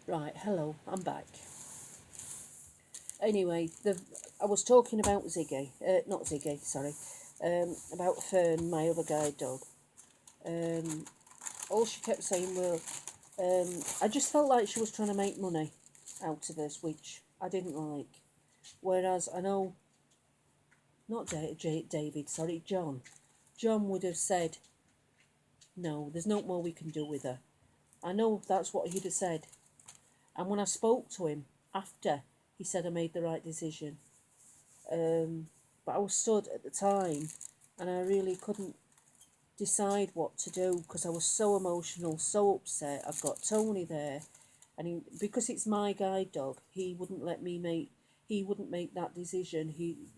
Right, hello, I'm back. Anyway, I was talking about Ziggy, not Ziggy, sorry, about Fern, my other guide dog. Um, all she kept saying were, I just felt like she was trying to make money out of us, which I didn't like. Whereas I know, not David, sorry, John. John would have said, no, there's no more we can do with her. I know that's what he'd have said. And when I spoke to him after, he said I made the right decision. But I was stood at the time and I really couldn't decide what to do because I was so emotional, so upset. I've got Tony there, and because it's my guide dog, he wouldn't make that decision.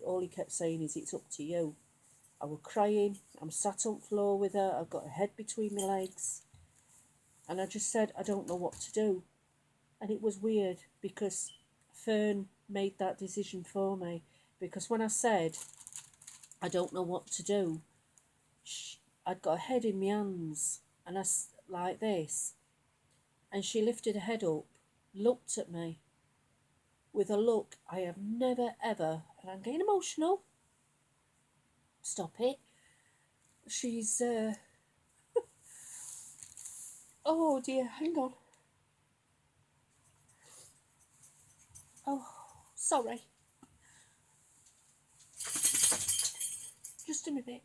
All he kept saying is it's up to you. I was crying. I'm sat on the floor with her. I've got her head between my legs, and I just said I don't know what to do. And it was weird because Fern made that decision for me. Because when I said I don't know what to do, I'd got a head in my hands and like this, and she lifted her head up, looked at me with a look I have never ever, and I'm getting emotional. Stop it. She's oh dear, hang on. Oh, sorry. Just a minute.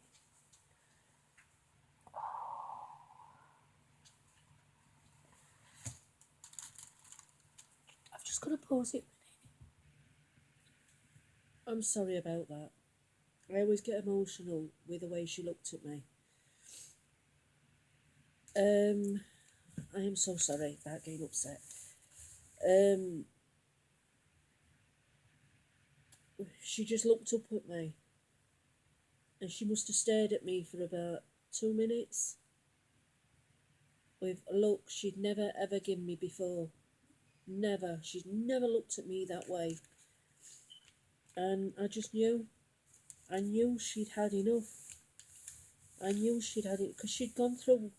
I've just got to pause it. I'm sorry about that. I always get emotional with the way she looked at me. Um, I am so sorry about getting upset. Um, she just looked up at me, and she must have stared at me for about 2 minutes with a look she'd never ever given me before. Never. She'd never looked at me that way. And I just knew. I knew she'd had enough. I knew she'd had it because she'd gone through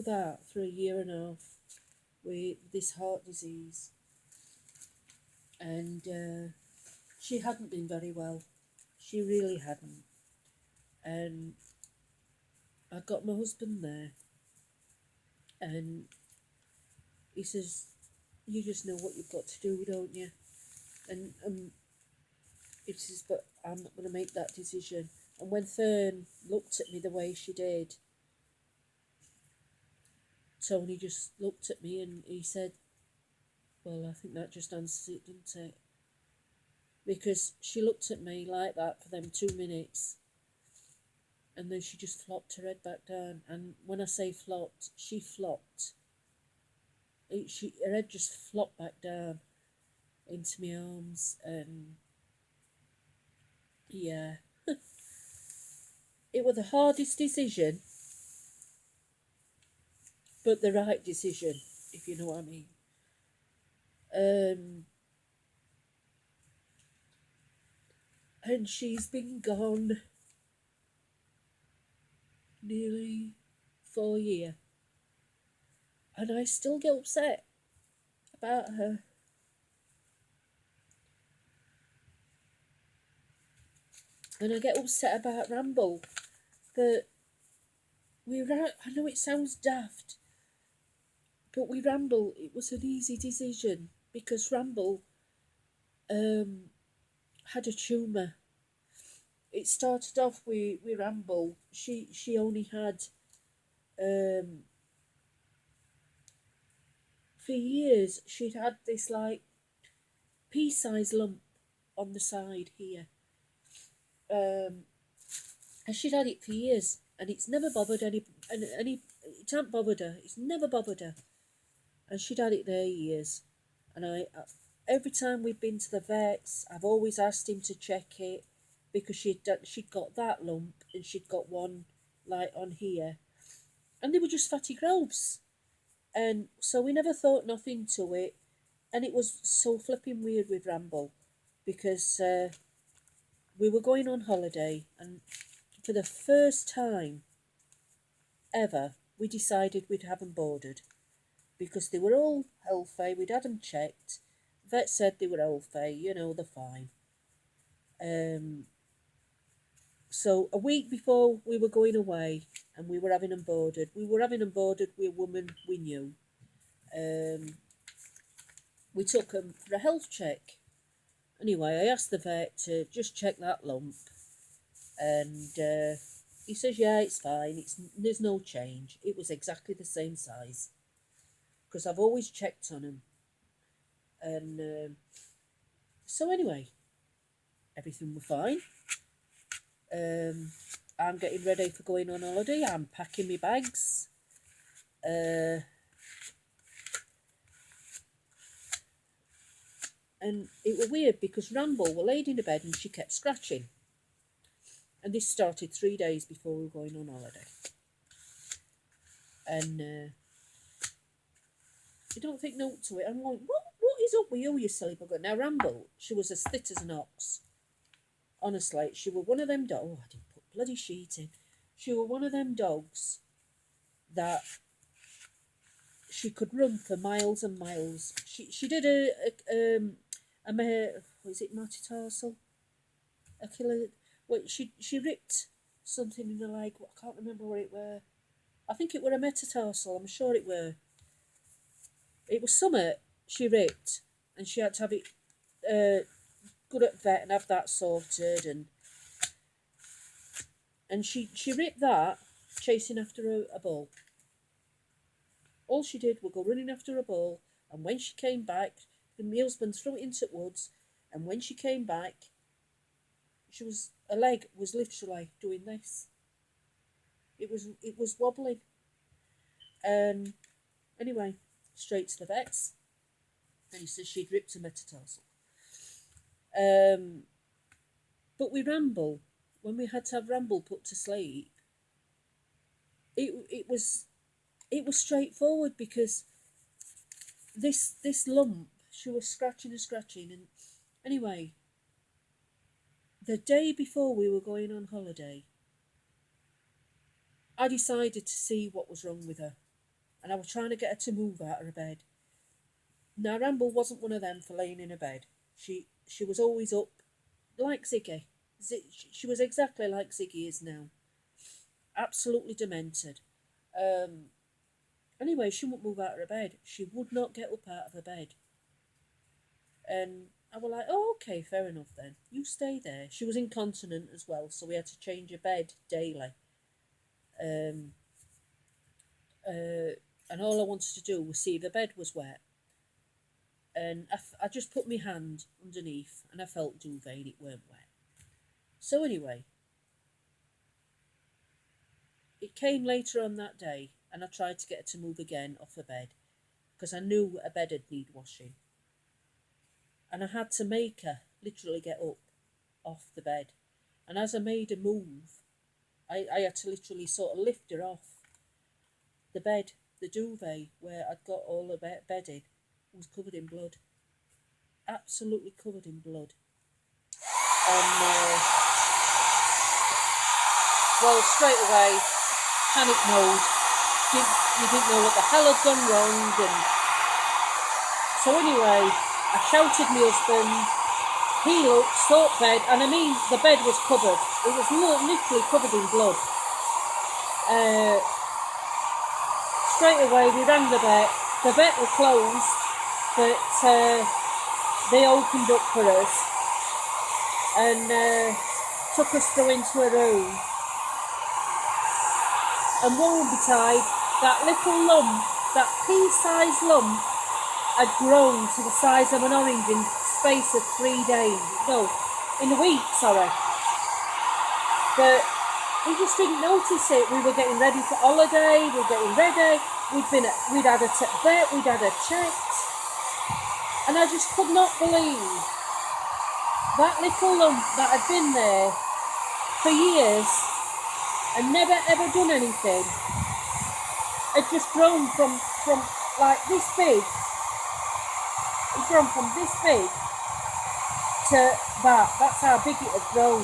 that for a year and a half with this heart disease, and she hadn't been very well. She really hadn't. And I got my husband there, and he says, "You just know what you've got to do, don't you?" And it says, "But I'm not going to make that decision." And when Fern looked at me the way she did, Tony just looked at me and he said, "Well, I think that just answers it, doesn't it?" Because she looked at me like that for them 2 minutes, and then she just flopped her head back down. And when I say flopped, she flopped. Her head just flopped back down into my arms, and yeah, it was the hardest decision, but the right decision, if you know what I mean. Um, and she's been gone nearly 4 years, and I still get upset about her. And I get upset about Ramble. That I know it sounds daft, but we Ramble. It was an easy decision because Ramble um, had a tumour. It started off with Ramble. She only had um, for years she'd had this like pea-sized lump on the side here, um, and she'd had it for years, and it's never bothered any. It hasn't bothered her. It's never bothered her, and she'd had it there years, and every time we've been to the vets, I've always asked him to check it because she'd got that lump and she'd got one like on here, and they were just fatty growths, and so we never thought nothing to it, and it was so flipping weird with Ramble because we were going on holiday, and for the first time ever, we decided we'd have them boarded because they were all healthy. We'd had them checked. Vet said they were healthy, they're fine. So a week before we were going away and we were having them boarded with a woman we knew. We took them for a health check. Anyway, I asked the vet to just check that lump, and he says, yeah, it's fine. There's no change. It was exactly the same size, because I've always checked on them. And so anyway, everything was fine. I'm getting ready for going on holiday. I'm packing my bags. And it was weird because Ramble were laid in the bed and she kept scratching. And this started 3 days before we were going on holiday. And I don't think note to it. I'm like, what is up with you silly bugger? Now Ramble, she was as fit as an ox. Honestly, she was one of them dogs. Oh, I didn't put bloody sheet in. She was one of them dogs that she could run for miles and miles. She did was it metatarsal? She ripped something in her leg. I can't remember what it were. I think it were a metatarsal. I'm sure it were. It was something she ripped, and she had to have it good at vet and have that sorted, and she ripped that chasing after a ball. All she did was go running after a ball, and when she came back, my husband threw it into the woods, and when she came back, her leg was literally doing this. It was wobbling. Anyway, straight to the vets, and he says she'd ripped a metatarsal. But we Ramble, when we had to have Ramble put to sleep, it was straightforward, because this lump, she was scratching, and anyway, the day before we were going on holiday, I decided to see what was wrong with her, and I was trying to get her to move out of her bed. Now Ramble wasn't one of them for laying in her bed. She was always up, like Ziggy. She was exactly like Ziggy is now, absolutely demented. Anyway, she wouldn't move out of her bed. She would not get up out of her bed. And I was like, oh, okay, fair enough then. You stay there. She was incontinent as well, so we had to change her bed daily. And all I wanted to do was see if the bed was wet. And I just put my hand underneath, and I felt duvet, and it weren't wet. So anyway, it came later on that day, and I tried to get her to move again off her bed, because I knew a bed would need washing. And I had to make her literally get up off the bed. And as I made her move, I had to literally sort of lift her off the bed. The duvet where I'd got all the bedding was covered in blood. Absolutely covered in blood. And, well, straight away, panic mode. You didn't know what the hell had gone wrong. And so anyway, I shouted my husband. He looked, sought bed, and I mean, the bed was covered. It was literally covered in blood. Straight away, we rang the vet. The vet was closed, but they opened up for us and took us through into a room. And woe betide, that little lump, that pea-sized lump, had grown to the size of an orange in space of 3 days. No, in a week, sorry. But we just didn't notice it. We were getting ready for holiday, we were getting ready, we'd had a vet, we'd had a checked, and I just could not believe that little lump that had been there for years and never ever done anything had just grown from like this big. It's grown from this big to that. That's how big it had grown.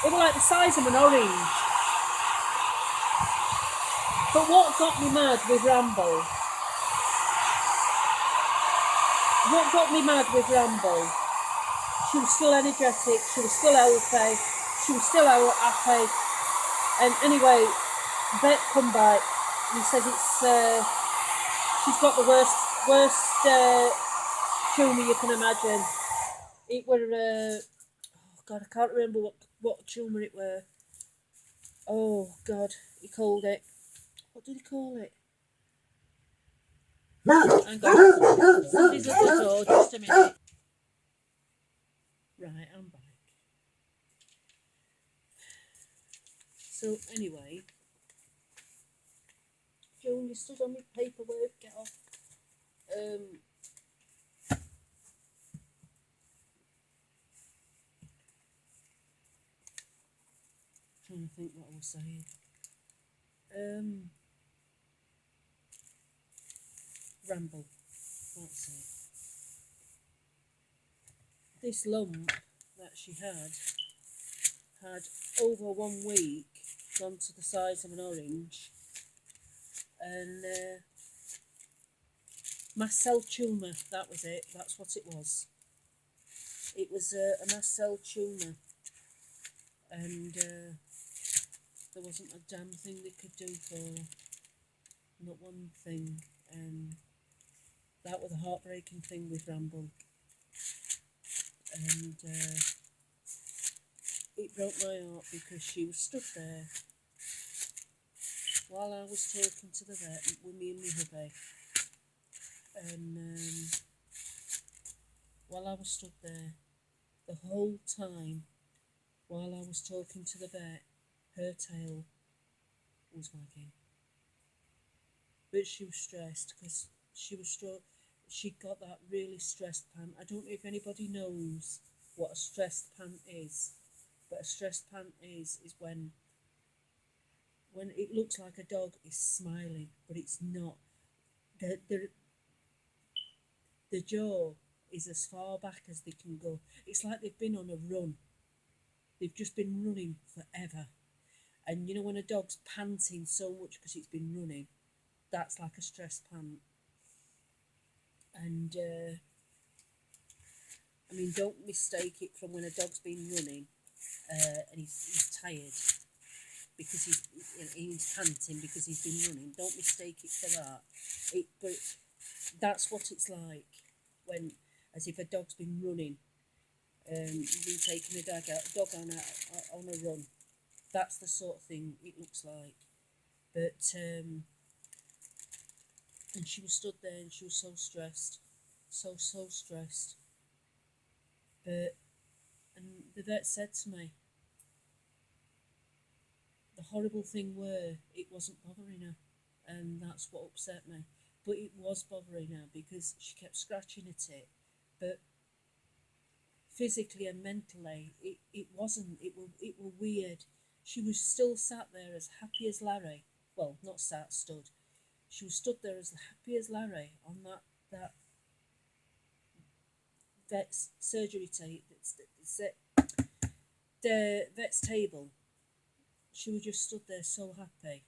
It was like the size of an orange. But what got me mad with Ramble what got me mad with Rambo, she was still energetic, she was still healthy, she was still happy. And anyway, vet come back and he says she's got the worst tumour you can imagine. It were oh God, I can't remember what tumour it were. Oh God, he called it. What did he call it? Hang on, somebody's at the door. Just a minute. Right, I'm back. So anyway, Joan, you stood on my paperwork. Get off. Trying to think what I was saying. Ramble. That's it. This lump that she had over 1 week gone to the size of an orange, and mast cell tumour. That was it. That's what it was. It was a mast cell tumour, and there wasn't a damn thing they could do for her. Not one thing. And that was a heartbreaking thing with Ramble. And it broke my heart because she was stood there while I was talking to the vet with me and my hubby. And while I was stood there, the whole time, while I was talking to the vet, her tail was wagging. But she was stressed because she got that really stressed pant. I don't know if anybody knows what a stressed pant is, but a stressed pant is when it looks like a dog is smiling, but it's not. The jaw is as far back as they can go. It's like they've been on a run. They've just been running forever. And you know when a dog's panting so much because it's been running, that's like a stressed pant. And I mean, don't mistake it from when a dog's been running and he's tired because he's panting because he's been running. Don't mistake it for that. But that's what it's like when, as if a dog's been running. You've been taking a dog on a run. That's the sort of thing it looks like. But and she was stood there and she was so stressed, so stressed. But and the vet said to me, the horrible thing were it wasn't bothering her, and that's what upset me. But it was bothering her because she kept scratching at it, but physically and mentally it wasn't. It were weird. She was still sat there as happy as Larry. Well, not sat, stood. She was stood there as happy as Larry on that vet's surgery table, the vet's table. She was just stood there so happy.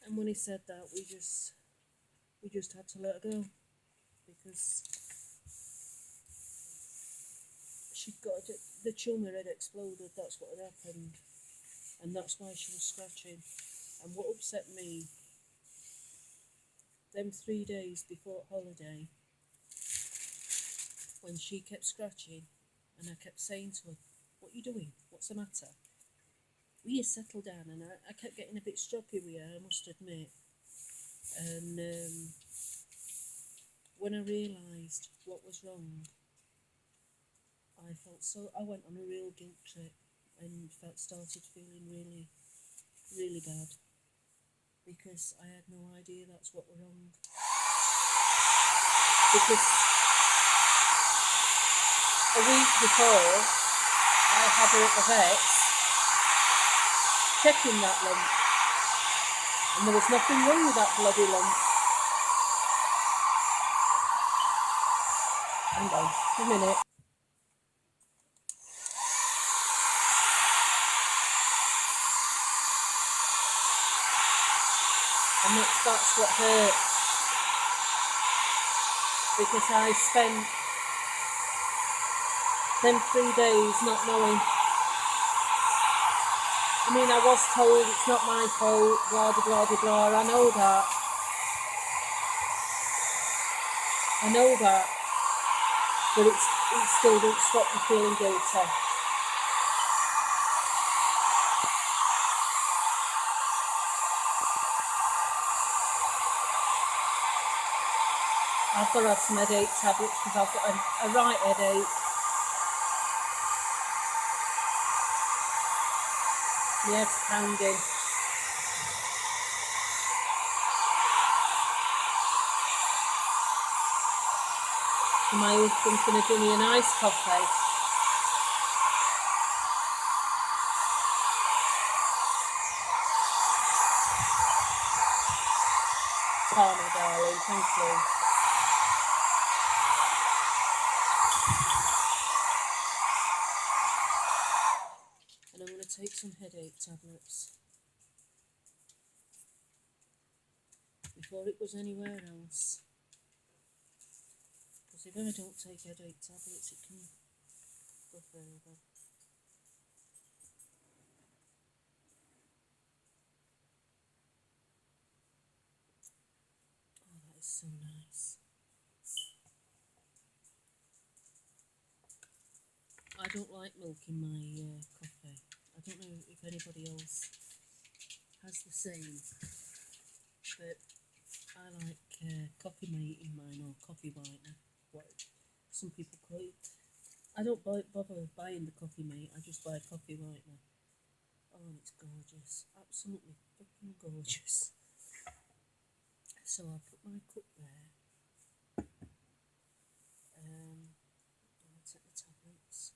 And when he said that, we just had to let her go because she got the tumour had exploded. That's what had happened, and that's why she was scratching. And what upset me, them 3 days before holiday, when she kept scratching, and I kept saying to her, "What are you doing? What's the matter? Will you settle down?" And I kept getting a bit stroppy with her, I must admit. And when I realised what was wrong, I went on a real guilt trip and started feeling really, really bad because I had no idea that's what was wrong. Because a week before I had her at the vet's checking that lump, and there was nothing wrong with that bloody lump. Hang on, a minute. And that's what hurts, because I spent them 3 days not knowing. I mean, I was told it's not my fault, blah, blah, blah, blah, blah. I know that. But it still don't stop me feeling guilty. I've got to have some headache tablets because I've got a right headache. My head's pounding. And my husband's going to do me a nice coffee. Oh, my darling, thank you. And I'm going to take some headache tablets before it goes anywhere else. Because if I don't take headache tablets, it can go further. Oh, that is so nice. I don't like milk in my coffee. I don't know if anybody else has the same, but I like coffee mate in mine, or coffee whitener, what some people call it. I don't bother buying the coffee mate, I just buy coffee whitener. Oh, and it's gorgeous, absolutely fucking gorgeous. So I'll put my cup there. I'll take the tablets.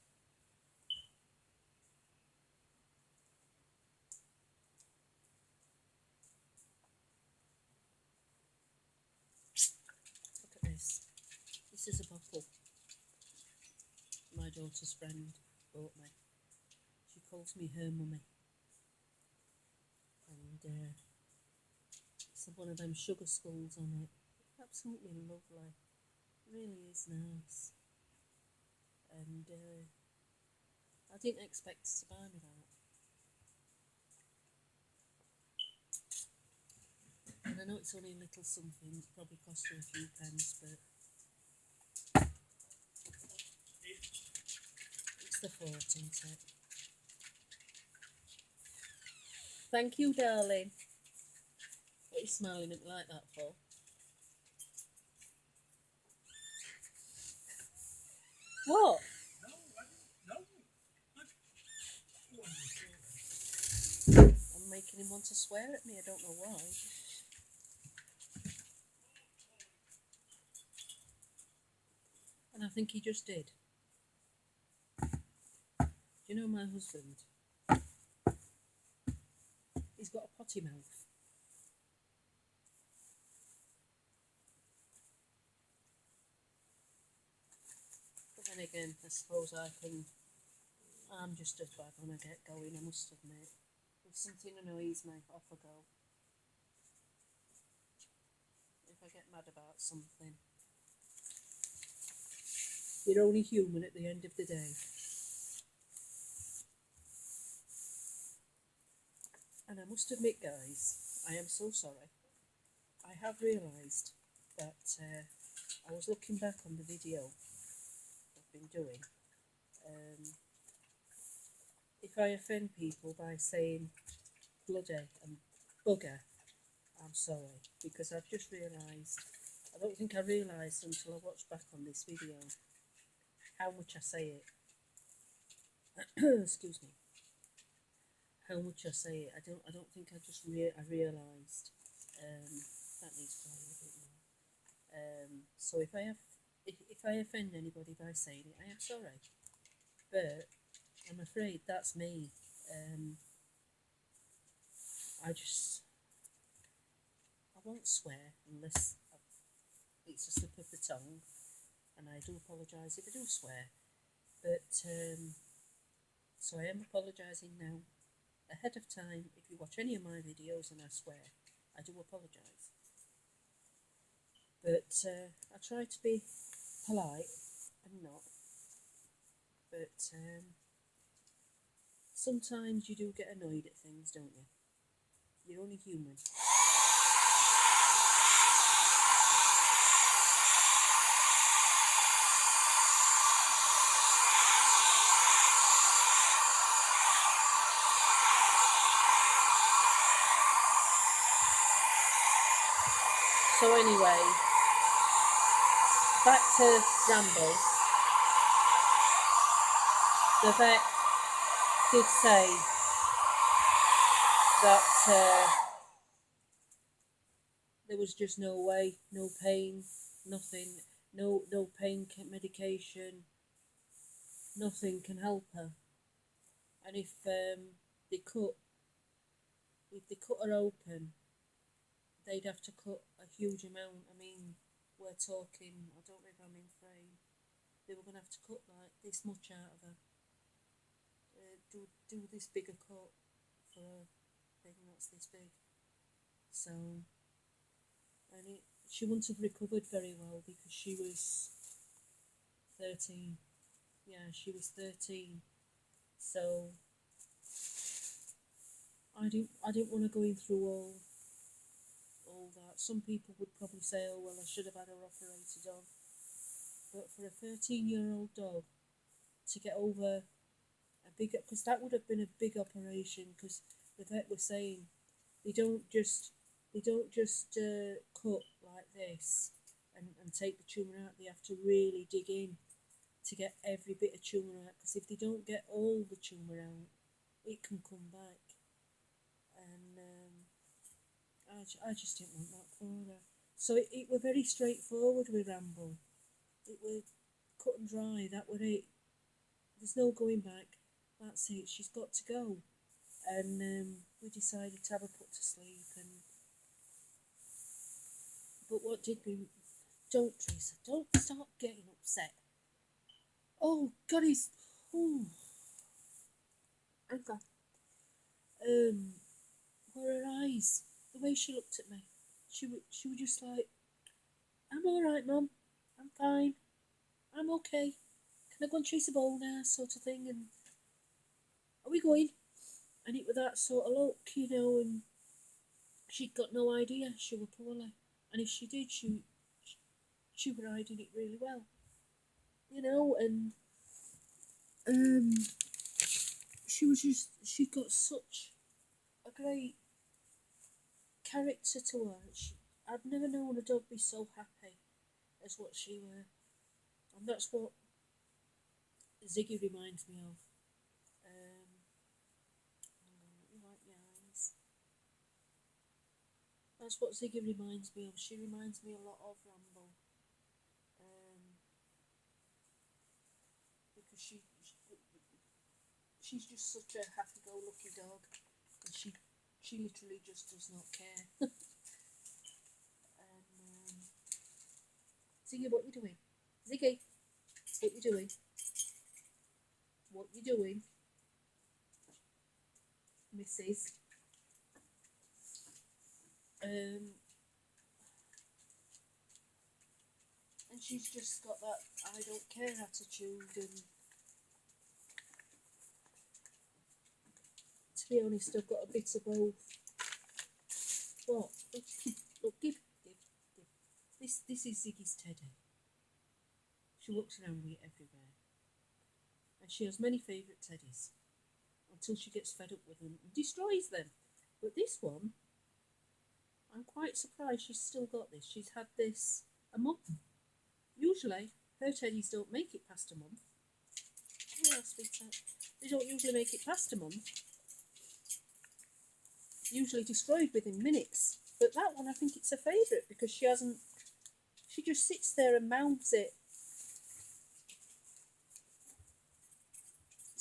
Look at this. This is a bottle my daughter's friend bought me. She calls me her mummy. And it's one of them sugar skulls on it. Absolutely lovely. Really is nice. And I didn't expect to buy me that. And I know it's only a little something, it probably cost her a few pence, but it's the thought, isn't it? Thank you, darling. What are you smiling at me like that for? What? I'm making him want to swear at me, I don't know why. And I think he just did. Do you know my husband? He's got a potty mouth. But then again, I suppose I'm just as bad when I get going, I must admit. If something annoys me, off I go. If I get mad about something. You're only human at the end of the day. And I must admit, guys, I am so sorry. I have realised that I was looking back on the video I've been doing. If I offend people by saying bloody and bugger, I'm sorry, because I've just realised, I don't think I realised until I watched back on this video how much I say it. Excuse me. How much I say it. I don't think I just realised. That needs playing a bit more. So if I have if I offend anybody by saying it, I am sorry. But I'm afraid that's me. I just, I won't swear unless it's a slip of the tongue, and I do apologise if I do swear. But, so I am apologising now ahead of time. If you watch any of my videos and I swear, I do apologise. But I try to be polite and not. But sometimes you do get annoyed at things, don't you? You're only human. So anyway, back to Ramble. The vet did say that there was just no way, no pain, nothing, no pain medication, nothing can help her. And if they cut her open, they'd have to cut a huge amount. I mean, we're talking, I don't know if I'm in frame, they were going to have to cut like this much out of her. Do this bigger cut for a thing that's this big. So, and she wouldn't have recovered very well because she was 13. Yeah, she was 13. So I didn't want to go in through all that. Some people would probably say, oh well, I should have had her operated on. But for a 13-year-old dog to get over a big, because that would have been a big operation, because the vet was saying they don't just cut like this and take the tumour out. They have to really dig in to get every bit of tumour out, because if they don't get all the tumour out, it can come back. And I just didn't want that for her. So it were very straightforward with Ramble. It was cut and dry, that were it. There's no going back. That's it, she's got to go. And we decided to have her put to sleep. But what did we... Don't, Teresa, don't start getting upset. Oh, God, he's... Oh. Hang on. Were her eyes, the way she looked at me, she was just like, I'm alright, Mum, I'm fine, I'm okay, can I go and chase a bowl now, sort of thing, and are we going? And it was that sort of look, you know, and she'd got no idea she were poorly, and if she did, she were hiding it really well, you know, and she got such a great character to her. I've never known a dog be so happy as what she were, and that's what Ziggy reminds me of. Let me wipe my eyes. That's what Ziggy reminds me of. She reminds me a lot of Ramble, because she's just such a happy-go-lucky dog, and she literally just does not care. And Ziggy, what you doing? Ziggy, what you doing? What you doing, Mrs.? And she's just got that I don't care attitude, and to be honest, I've got a bit of both. What? Look, give. This is Ziggy's Teddy. She walks around with it everywhere, and she has many favourite teddies until she gets fed up with them and destroys them. But this one, I'm quite surprised she's still got this. She's had this a month. Usually, her teddies don't make it past a month. Yeah, sweetheart. They don't usually make it past a month. Usually destroyed within minutes. But that one, I think it's a favourite because she just sits there and mouths it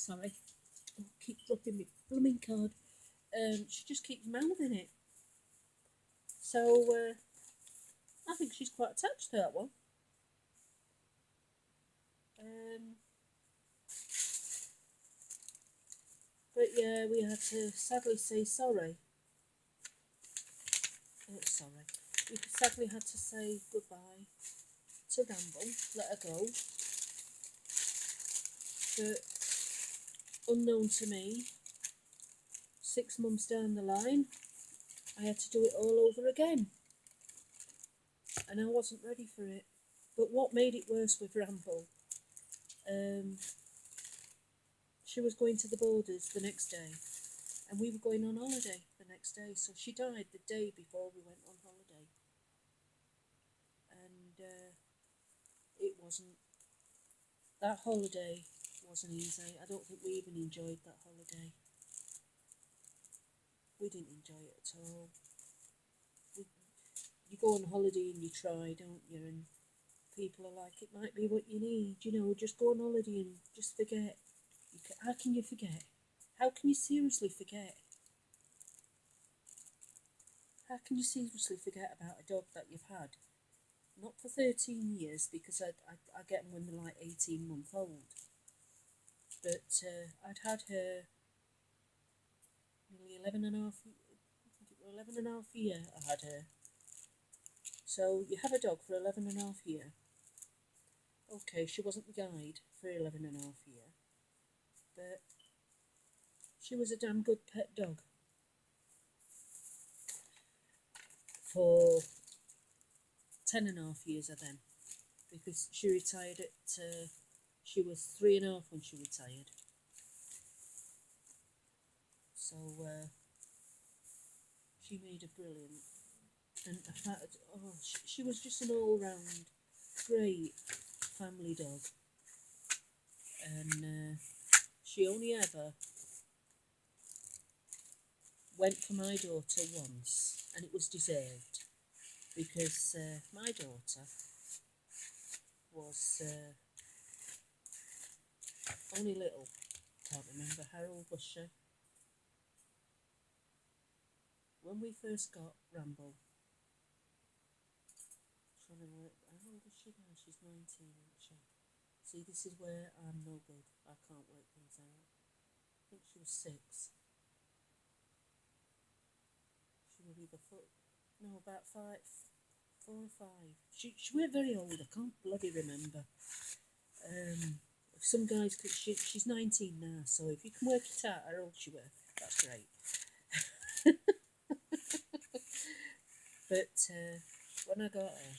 Sorry, I keep dropping my blooming card. She just keeps mouthing it. So I think she's quite attached to that one. But yeah, we had to sadly say sorry. Sorry. We sadly had to say goodbye to Ramble, let her go. But unknown to me, 6 months down the line, I had to do it all over again. And I wasn't ready for it. But what made it worse with Ramble, she was going to the Borders the next day, and we were going on holiday the next day. So she died the day before we went on holiday. And it wasn't, that holiday wasn't easy. I don't think we even enjoyed that holiday. We didn't enjoy it at all. You go on holiday and you try, don't you? And people are like, it might be what you need, just go on holiday and just forget. How can you forget? How can you seriously forget? How can you seriously forget about a dog that you've had? Not for 13 years, because I get them when they're like 18-month old. But I'd had her nearly 11 and a half, I think it was 11 and a half year I had her. So you have a dog for 11 and a half year. Okay, she wasn't the guide for 11 and a half year. But she was a damn good pet dog. For 10 and a half years of them. Because she retired at, she was 3 and a half when she retired. So she made a brilliant, and she was just an all-round great family dog. And she only ever went for my daughter once, and it was deserved, because my daughter was only little, can't remember how old was she. When we first got Ramble, trying to work, how old is she now? She's 19, isn't she? See, this is where I'm no good. I can't work things out. I think she was 6. She was either about 5, 4 or 5. She weren't very old. I can't bloody remember. Some guys could. She's 19 now, so if you can work it out how old she were, that's great. But when I got her,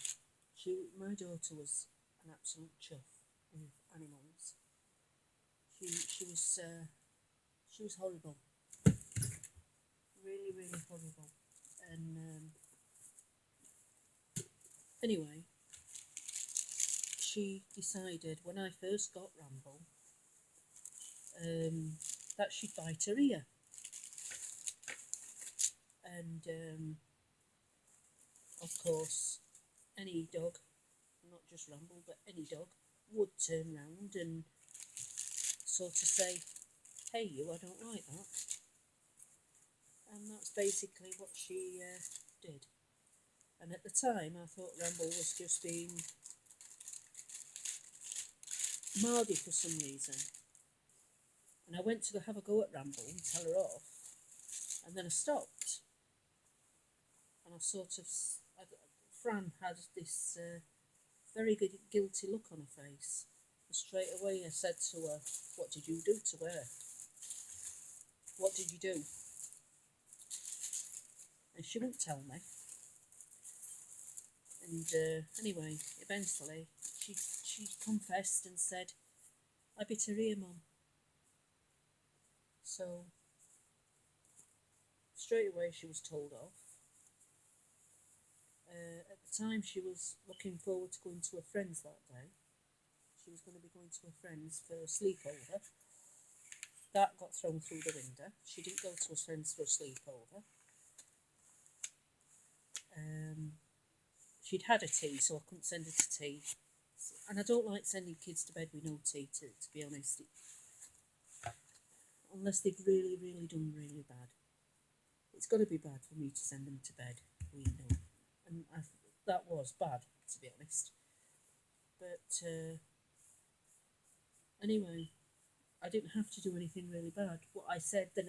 my daughter was an absolute chuff with animals. She was horrible, really, really horrible. And anyway, she decided when I first got Ramble that she'd bite her ear. And of course, any dog, not just Ramble, but any dog, would turn round and sort of say, hey you, I don't like that. And that's basically what she did. And at the time I thought Ramble was just being mardy for some reason. And I went to have a go at Ramble and tell her off, and then I stopped. And I sort of, Fran had this very good guilty look on her face. And straight away I said to her, what did you do to her? What did you do? And she wouldn't tell me. And anyway, eventually she confessed and said, I bit her ear, Mum. So straight away she was told off. At the time she was looking forward to going to her friends that day. She was going to be going to her friends for a sleepover. That got thrown through the window. She didn't go to her friends for a sleepover. She'd had a tea, so I couldn't send her to tea. And I don't like sending kids to bed with no tea, to be honest. unless they've really, really done really bad. It's got to be bad for me to send them to bed, we know. And that was bad, to be honest. But anyway, I didn't have to do anything really bad. What I said, the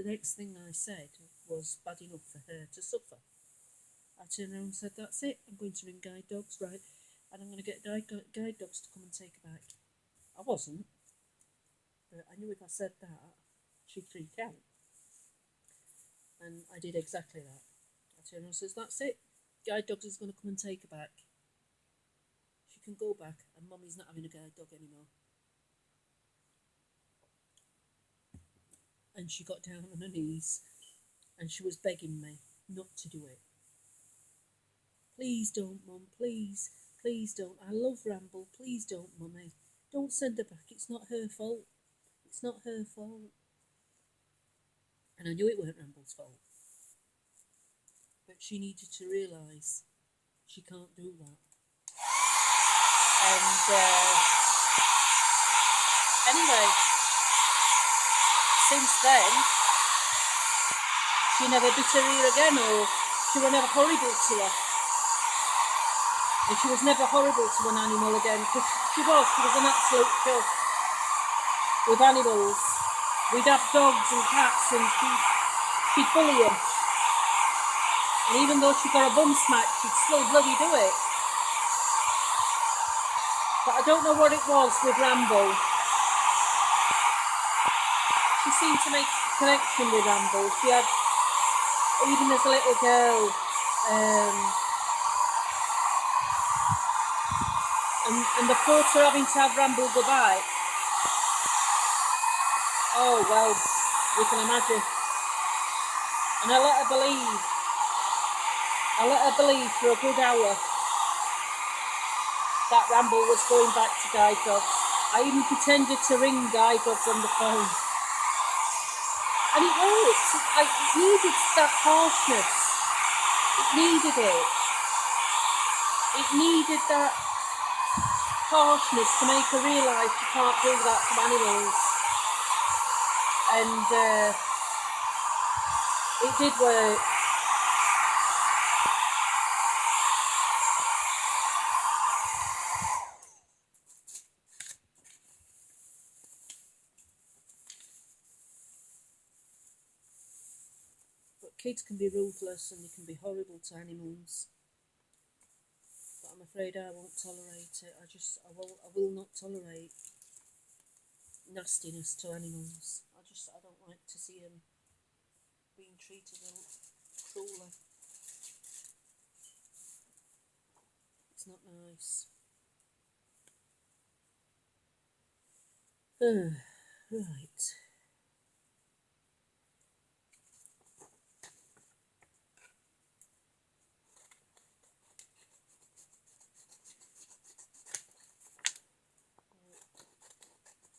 next thing I said was bad enough for her to suffer. I turned around and said, that's it, I'm going to ring guide dogs, right, and I'm going to get guide dogs to come and take her back. I wasn't, but I knew if I said that, she'd freak out. And I did exactly that. I turned around and says, that's it, guide dogs is going to come and take her back. She can go back, and Mummy's not having a guide dog anymore. And she got down on her knees, and she was begging me not to do it. Please don't, Mum, please, please don't. I love Ramble, please don't, Mummy. Don't send her back, it's not her fault. It's not her fault. And I knew it weren't Ramble's fault. But she needed to realise she can't do that. And anyway, since then, she never bit her ear again, or she was never horrible to her. And she was never horrible to an animal again, because she was an absolute chuff with animals. We'd have dogs and cats, and she'd bully them. And even though she got a bum smack, she'd still bloody do it. But I don't know what it was with Ramble. She seemed to make a connection with Ramble. She had, even as a little girl, and the thought of having to have Ramble go back, oh well, you can imagine. And I let her believe for a good hour that Ramble was going back to guide dogs. I even pretended to ring guide dogs on the phone. And it worked. It needed that harshness. It needed it. It needed that harshness to make her realise she can't do that to animals. And it did work. But kids can be ruthless and they can be horrible to animals. But I'm afraid I won't tolerate it. I will not tolerate nastiness to animals. I don't like to see them being treated cruelly. It's not nice. Right.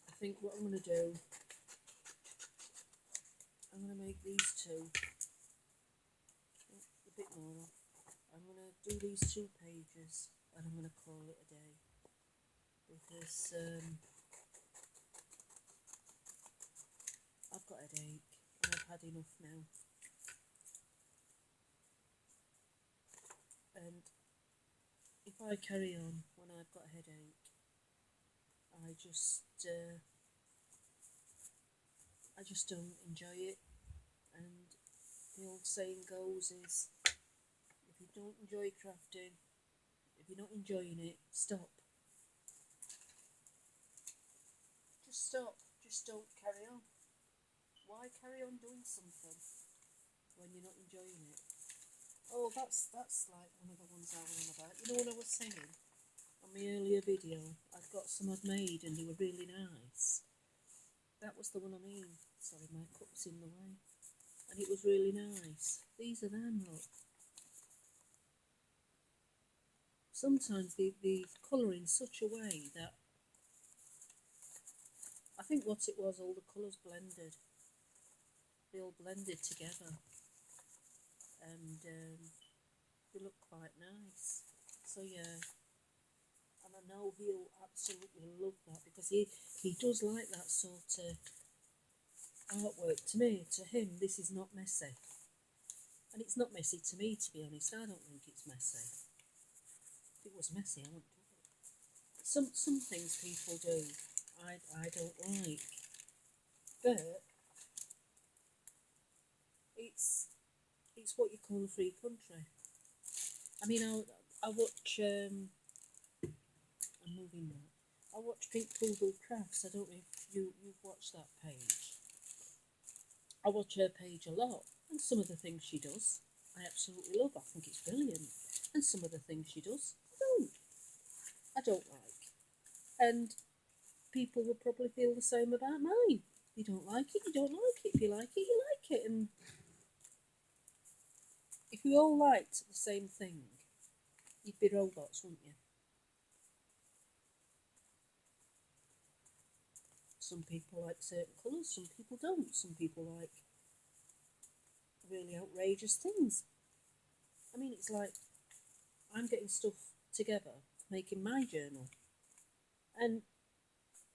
I think what I'm going to do, I'm going to make these two a bit more. I'm going to do these 2 pages and I'm going to call it a day, because I've got a headache and I've had enough now. And if I carry on when I've got a headache, I just don't enjoy it. And the old saying goes is, if you don't enjoy crafting, if you're not enjoying it, stop. Just stop. Just don't carry on. Why carry on doing something when you're not enjoying it? Oh, that's like one of the ones I was on about. You know what I was saying on my earlier video? I've got some I'd made and they were really nice. That was the one I mean. Sorry, my cup's in the way. And it was really nice. These are them, look. Sometimes they colour in such a way that I think what it was, all the colours blended. They all blended together. And they look quite nice. So yeah. And I know he'll absolutely love that, because he does like that sort of artwork. To him, this is not messy. And it's not messy to me, to be honest. I don't think it's messy. If it was messy, I wouldn't do it. Some things people do, I don't like. But it's what you call a free country. I mean, I watch. I'm moving now. I watch Pink Poodle Crafts. I don't know if you've watched that page. I watch her page a lot, and some of the things she does, I absolutely love. I think it's brilliant. And some of the things she does, I don't like. And people will probably feel the same about mine. You don't like it, you don't like it. If you like it, you like it. And if we all liked the same thing, you'd be robots, wouldn't you? Some people like certain colours, some people don't. Some people like really outrageous things. I mean, it's like I'm getting stuff together, making my journal, and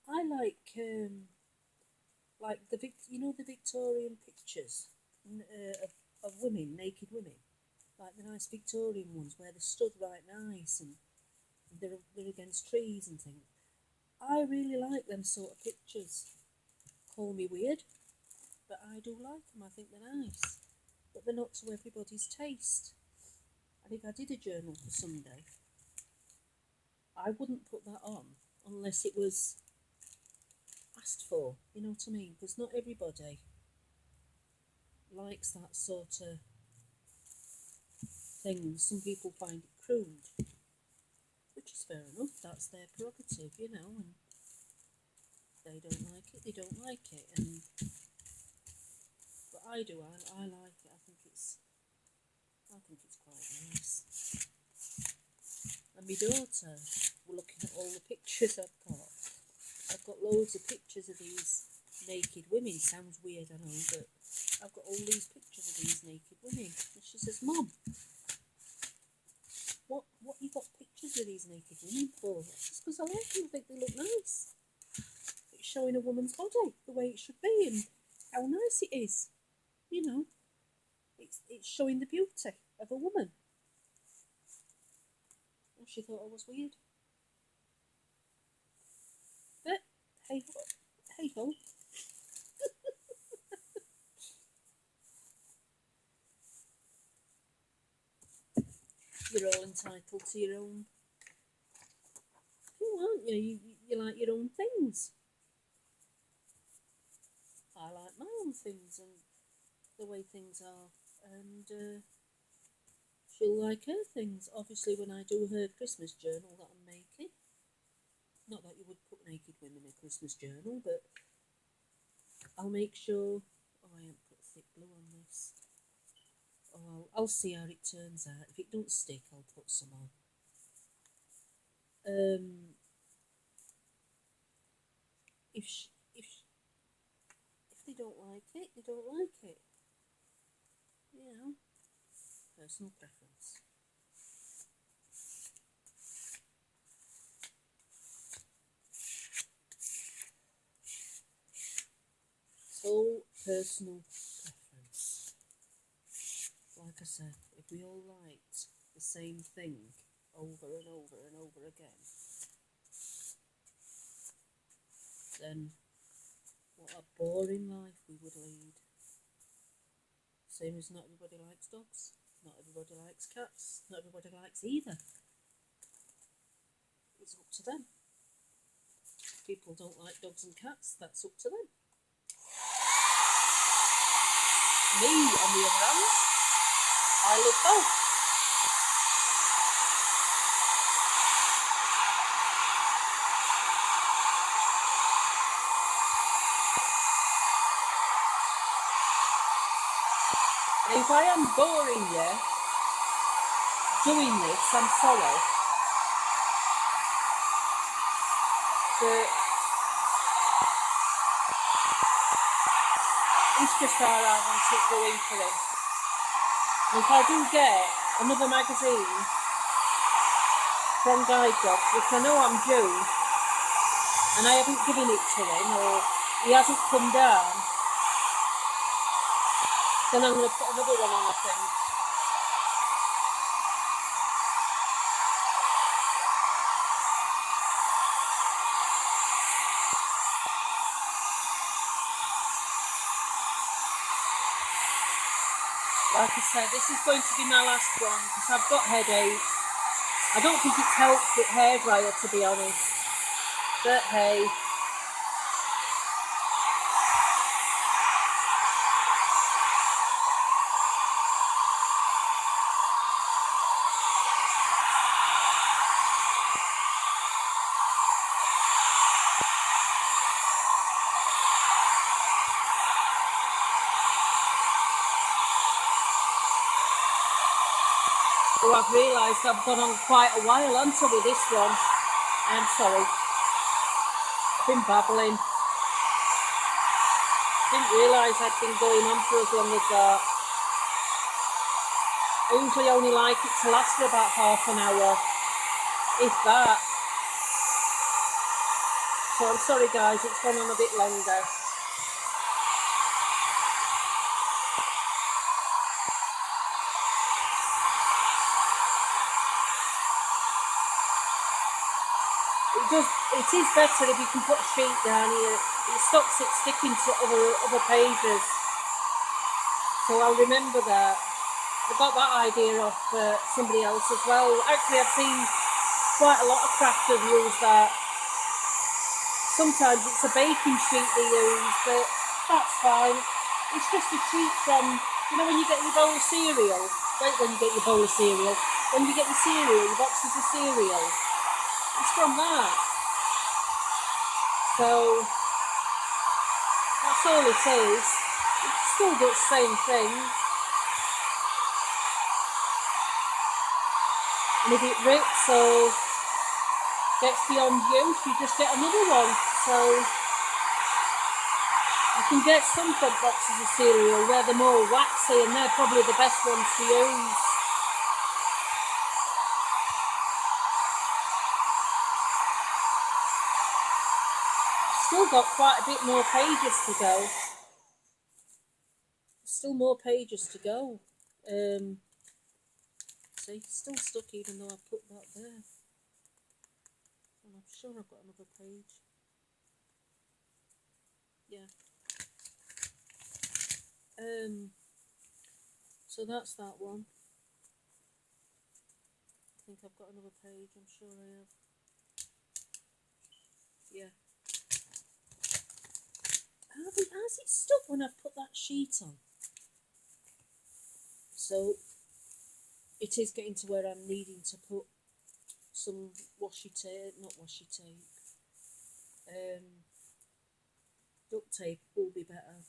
I like the Victorian pictures of women, naked women, like the nice Victorian ones where they're stood right nice and they're against trees and things. I really like them sort of pictures. Call me weird, but I do like them. I think they're nice, but they're not to everybody's taste. And if I did a journal for Sunday, I wouldn't put that on unless it was asked for. You know what I mean? Because not everybody likes that sort of thing. Some people find it crude, which is fair enough. That's their prerogative, you know. And they don't like it, they don't like it. And but I do. I like it. I think it's quite nice. And my daughter, we're looking at all the pictures I've got. I've got loads of pictures of these naked women. Sounds weird, I know, but I've got all these pictures of these naked women. And she says, Mum, what you got pictures of these naked women for? It's because I like them. I think they look nice. It's showing a woman's body the way it should be and how nice it is. You know, it's showing the beauty of a woman. And she thought I was weird. But hey ho. You're all entitled to your own. You aren't you? You like your own things. I like my own things and the way things are, and she'll like her things. Obviously, when I do her Christmas journal that I'm making, not that you would put naked women in a Christmas journal, but I'll make sure. Oh, I haven't put thick glue on this. Oh, I'll see how it turns out. If it don't stick, I'll put some on. If they don't like it, they don't like it. You know, personal preference. It's all personal preference. Like I said, if we all liked the same thing over and over and over again, then what a boring life we would lead. Same as not everybody likes dogs, not everybody likes cats, not everybody likes either. It's up to them. If people don't like dogs and cats, that's up to them. Me, on the other hand, I love both. Now, if I am boring you doing this, I'm sorry. But it's just how I want it going for him. And if I do get another magazine from Guide Dog, which I know I'm due, and I haven't given it to him, or he hasn't come down, Then I'm going to put another one on, I think. Like I said, this is going to be my last one because I've got headaches. I don't think it's helped with hairdryer, to be honest. But hey. Oh, I've realised I've gone on quite a while, haven't I, with this one? I'm sorry. I've been babbling. Didn't realise I'd been going on for as long as that. I usually only like it to last for about half an hour, if that. So I'm sorry guys, it's gone on a bit longer. It is better if you can put a sheet down here. It stops it sticking to other pages. So I'll remember that. I got that idea off somebody else as well. Actually, I've seen quite a lot of crafters use that. Sometimes it's a baking sheet they use, but that's fine. It's just a sheet from, you know, when you get your bowl of cereal. Wait, when you get your bowl of cereal. When you get your cereal, your boxes of cereal. It's from that. So that's all it is. It still does the same thing. And if it rips or gets beyond use, you just get another one. So you can get some front boxes of cereal where they're more waxy, and they're probably the best ones to use. Still got quite a bit more pages to go. Still more pages to go. See, still stuck even though I put that there. And I'm sure I've got another page. Yeah. So that's that one. I think I've got another page, I'm sure I have. Yeah. Has it stuck when I've put that sheet on? So it is getting to where I'm needing to put some washi tape, not washi tape. Duct tape will be better.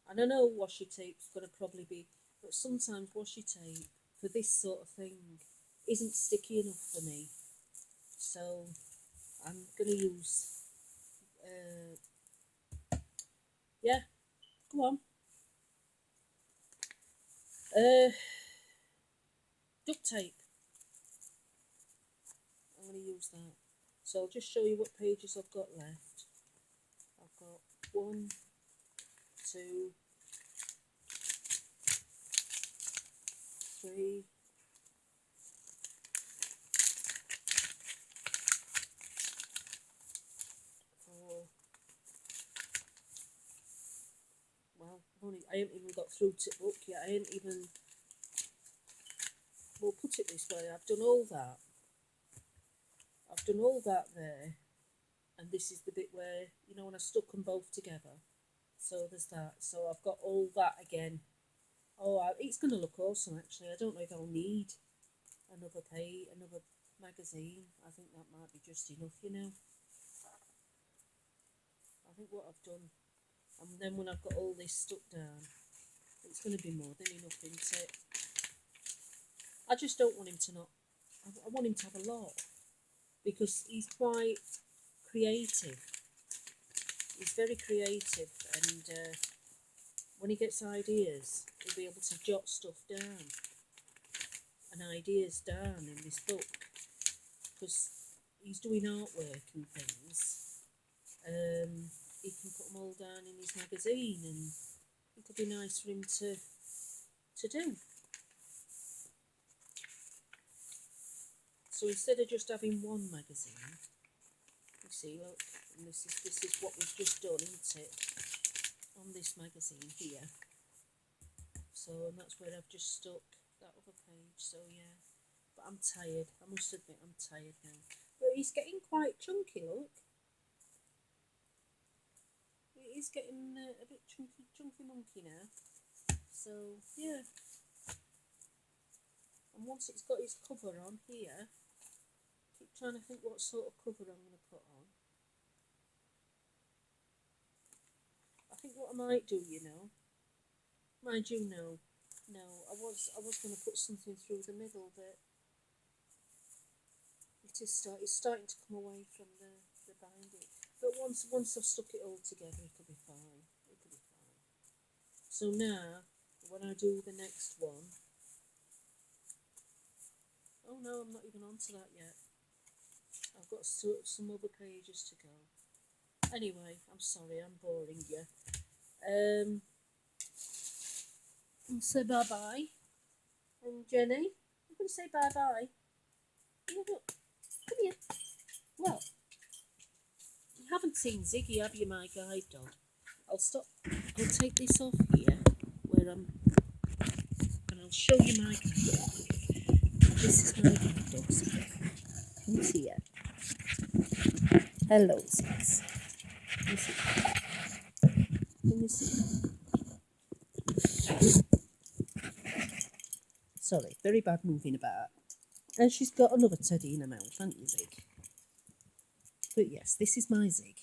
And I know washi tape's going to probably be, but sometimes washi tape for this sort of thing isn't sticky enough for me. So I'm going to use, yeah, go on. Duct tape. I'm going to use that. So I'll just show you what pages I've got left. I've got 1, 2, 3, 4. Well, I haven't even got through to book yet. I ain't even, we'll put it this way, I've done all that. I've done all that there. And this is the bit where, you know, when I stuck them both together. So there's that. So I've got all that again. Oh, it's going to look awesome, actually. I don't know if I'll need another page, another magazine. I think that might be just enough, you know. I think what I've done, and then when I've got all this stuck down, it's going to be more than enough, isn't it? I just don't want him to not, I want him to have a lot, because he's quite creative. He's very creative, and when he gets ideas, he'll be able to jot stuff down and ideas down in this book, because he's doing artwork and things. He can put them all down in his magazine, and it'll be nice for him to do. So instead of just having one magazine, you see, look, and this is what we've just done, isn't it? On this magazine here. So, and that's where I've just stuck that other page. So yeah, but I'm tired. I must admit, I'm tired now. But he's getting quite chunky. Look, he's getting a bit chunky monkey now. So yeah. And once it's got its cover on here, keep trying to think what sort of cover I'm going to put on. I think what I might do, you know, mind you, no, I was going to put something through the middle, but it's starting to come away from the binding. But once I've stuck it all together, it'll be fine. It'll be fine. So now, when I do the next one, oh no, I'm not even onto that yet. I've got some other pages to go. Anyway, I'm sorry, I'm boring you. I'll say bye-bye. And Jenny, I'm going to say bye-bye. Come here. Well, you haven't seen Ziggy, have you, my guide dog? I'll take this off here, where and I'll show you my guide dog. This is my guide dog, Ziggy. Who's here? Hello, Ziggs. Can you see? Sorry, very bad moving about. And she's got another teddy in her mouth, haven't you, Zig? But yes, this is my Zig.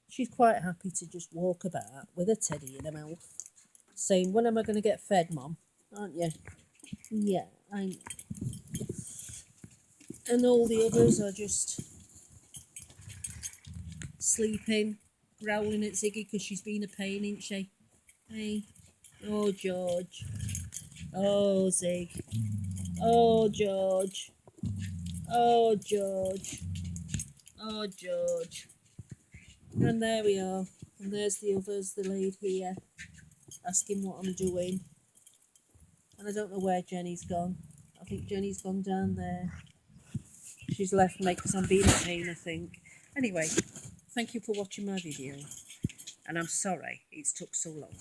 She's quite happy to just walk about with a teddy in her mouth, saying, when am I going to get fed, Mum? Aren't you? Yeah, I know. And all the others are just sleeping, growling at Ziggy because she's been a pain, ain't she? Hey. Oh, George. Oh, Zig. Oh, George. Oh, George. Oh, George. And there we are. And there's the others, they laid here, asking what I'm doing. And I don't know where Jenny's gone. I think Jenny's gone down there. She's left me because I'm being a pain, I think. Anyway, thank you for watching my video. And I'm sorry it's took so long.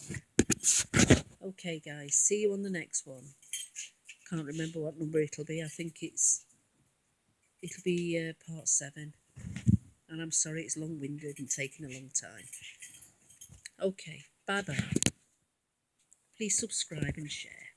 Okay, guys, see you on the next one. Can't remember what number it'll be. I think it'll be part 7. And I'm sorry it's long-winded and taking a long time. Okay, bye-bye. Please subscribe and share.